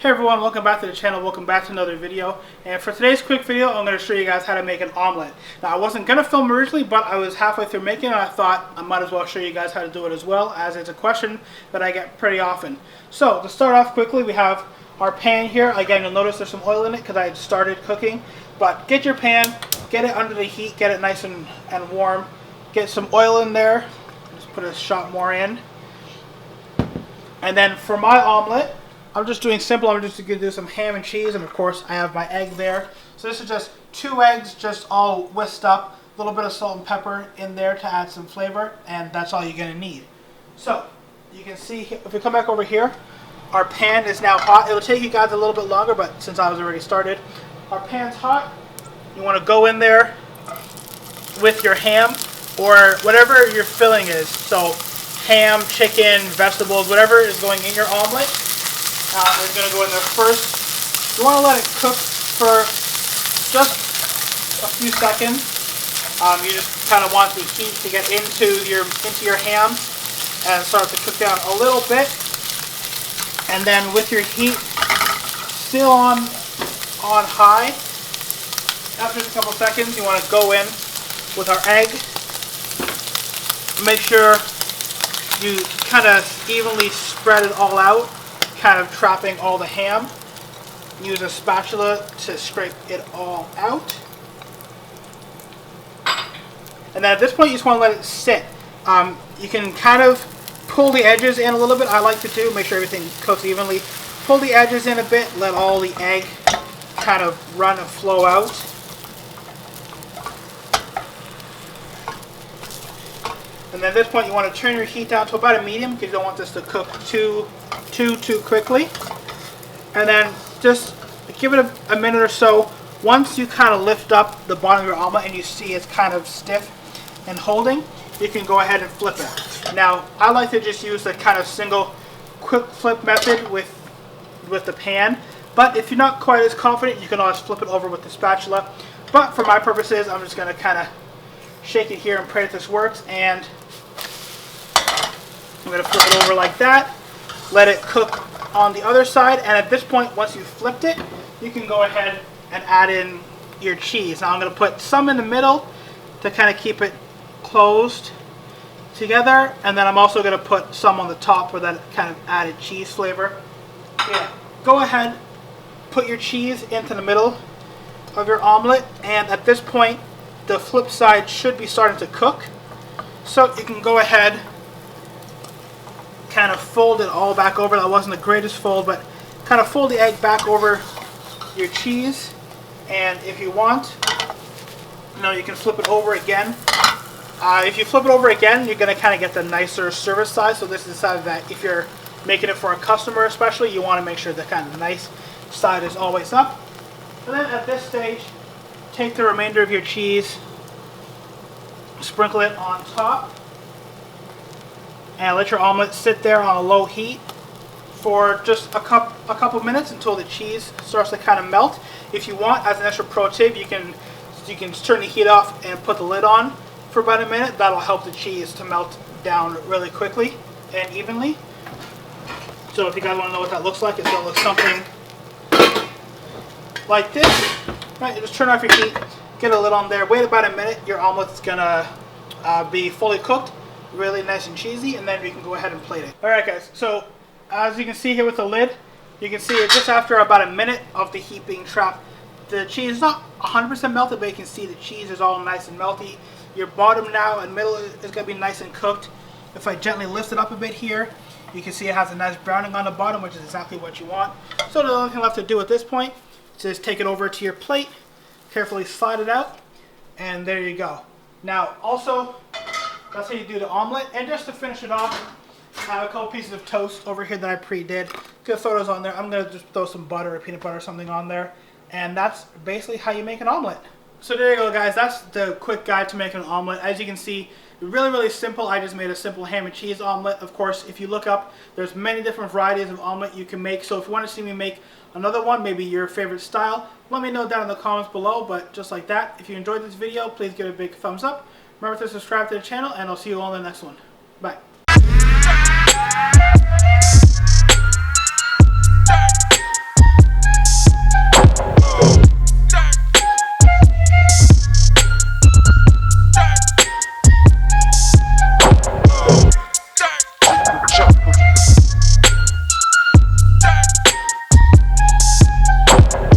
Hey everyone, welcome back to the channel, welcome back to another video. And for today's quick video, I'm going to show you guys how to make an omelet. Now I wasn't going to film originally, but I was halfway through making it and I thought I might as well show you guys how to do it as well, as it's a question that I get pretty often. So to start off quickly, we have our pan here. Again, you'll notice there's some oil in it because I had started cooking. But get your pan, get it under the heat, get it nice and warm. Get some oil in there, just put a shot more in. And then for my omelet, I'm just doing simple. I'm just going to do some ham and cheese, and of course I have my egg there. So this is just 2 eggs, just all whisked up, a little bit of salt and pepper in there to add some flavor, and that's all you're going to need. So you can see, if we come back over here, our pan is now hot. It'll take you guys a little bit longer, but since I was already started, our pan's hot. You want to go in there with your ham or whatever your filling is. So ham, chicken, vegetables, whatever is going in your omelet. We're going to go in there first. You want to let it cook for just a few seconds. You just kind of want the heat to get into your ham and start to cook down a little bit. And then with your heat still on high, after just a couple seconds, you want to go in with our egg. Make sure you kind of evenly spread it all out, kind of trapping all the ham. Use a spatula to scrape it all out. And then at this point you just want to let it sit. You can kind of pull the edges in a little bit. I like to do, make sure everything cooks evenly. Pull the edges in a bit, let all the egg kind of run and flow out. And then at this point you want to turn your heat down to about a medium because you don't want this to cook too quickly. And then just give it a minute or so. Once you kind of lift up the bottom of your omelet and you see it's kind of stiff and holding, you can go ahead and flip it. Now I like to just use the kind of single quick flip method with the pan, but if you're not quite as confident, you can always flip it over with the spatula. But for my purposes, I'm just going to kind of shake it here and pray that this works, and I'm going to flip it over like that. Let it cook on the other side, and at this point, once you've flipped it, you can go ahead and add in your cheese. Now I'm going to put some in the middle to kind of keep it closed together, and then I'm also going to put some on the top for that kind of added cheese flavor. Yeah. Go ahead, put your cheese into the middle of your omelet, and at this point, the flip side should be starting to cook. So you can go ahead, kind of fold it all back over. That wasn't the greatest fold, but kind of fold the egg back over your cheese. And if you want, you can flip it over again. If you flip it over again, you're going to kind of get the nicer service size. So this is the side that if you're making it for a customer especially, you want to make sure the kind of nice side is always up. And then at this stage, take the remainder of your cheese, sprinkle it on top, and let your omelet sit there on a low heat for just a couple minutes until the cheese starts to kind of melt. If you want, as an extra pro tip, you can turn the heat off and put the lid on for about a minute. That'll help the cheese to melt down really quickly and evenly. So if you guys want to know what that looks like, it's going to look something like this. Right, you just turn off your heat, get a lid on there, wait about a minute. Your omelet's going to be fully cooked, really nice and cheesy, and then we can go ahead and plate it. Alright guys, so as you can see here with the lid, you can see it just after about a minute of the heat being trapped. The cheese is not 100% melted, but you can see the cheese is all nice and melty. Your bottom now and middle is going to be nice and cooked. If I gently lift it up a bit here, you can see it has a nice browning on the bottom, which is exactly what you want. So the only thing left to do at this point is just take it over to your plate, carefully slide it out, and there you go. Now also, that's how you do the omelet. And just to finish it off, I have a couple pieces of toast over here that I pre-did. Good photos on there. I'm going to just throw some butter or peanut butter or something on there. And that's basically how you make an omelet. So there you go guys, that's the quick guide to making an omelet. As you can see, really simple. I just made a simple ham and cheese omelet. Of course, if you look up, there's many different varieties of omelet you can make. So if you want to see me make another one, maybe your favorite style, let me know down in the comments below. But just like that, if you enjoyed this video, please give it a big thumbs up. Remember to subscribe to the channel, and I'll see you all in the next one. Bye.